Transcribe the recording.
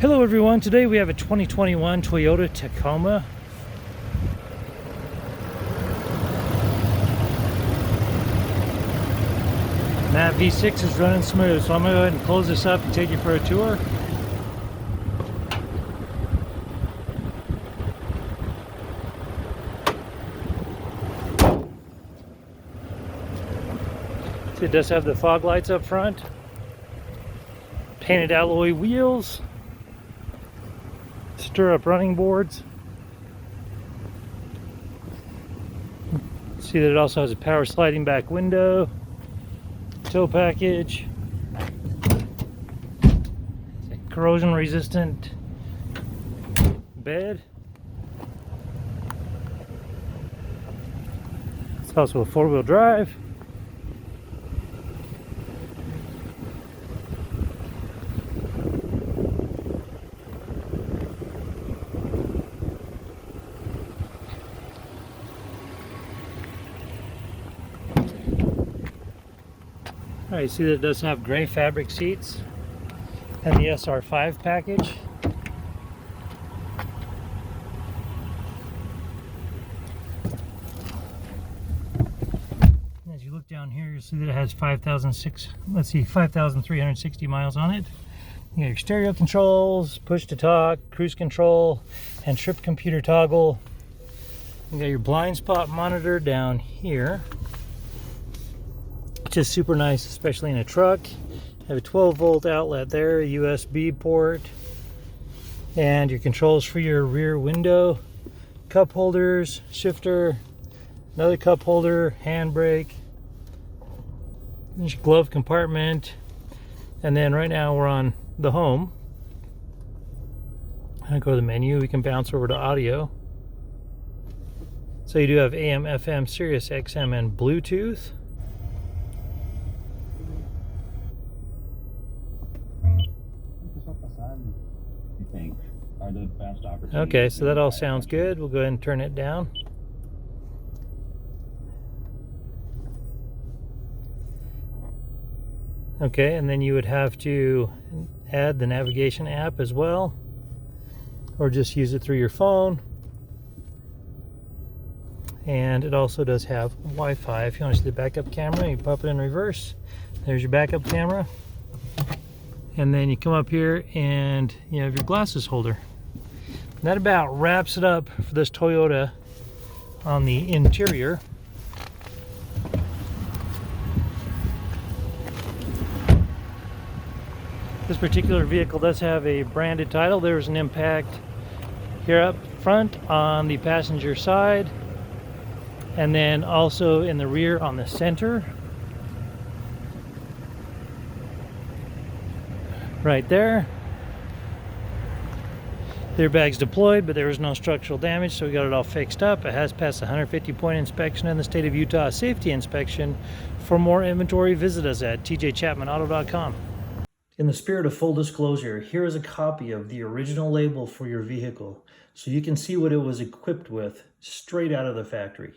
Hello everyone, today we have a 2021 Toyota Tacoma. And that V6 is running smooth, so I'm going to go ahead and close this up and take you for a tour. See, it does have the fog lights up front, painted alloy wheels, stirrup running boards. See that it also has a power sliding back window, tow package, corrosion resistant bed. It's also a four-wheel drive. All right, see that it does have gray fabric seats and the SR5 package. As you look down here, you'll see that it has 5,360 miles on it. You got your stereo controls, push to talk, cruise control, and trip computer toggle. You got your blind spot monitor down here. Just super nice, especially in a truck. Have a 12-volt outlet there, a USB port, and your controls for your rear window, cup holders, shifter, another cup holder, handbrake. There's your glove compartment, and then right now we're on the home. I go to the menu. We can bounce over to audio. So you do have AM, FM, Sirius XM, and Bluetooth. Okay, so that all sounds good. We'll go ahead and turn it down. Okay, and then you would have to add the navigation app as well, or just use it through your phone. And it also does have Wi-Fi. If you want to see the backup camera, you pop it in reverse. There's your backup camera. And then you come up here and you have your glasses holder. And that about wraps it up for this Toyota on the interior. This particular vehicle does have a branded title. There's an impact here up front on the passenger side, and then also in the rear on the center. Right there. The airbag's deployed, but there was no structural damage, so we got it all fixed up. It has passed a 150-point inspection in the state of Utah safety inspection. For more inventory, visit us at tjchapmanauto.com. In the spirit of full disclosure, here is a copy of the original label for your vehicle, so you can see what it was equipped with straight out of the factory.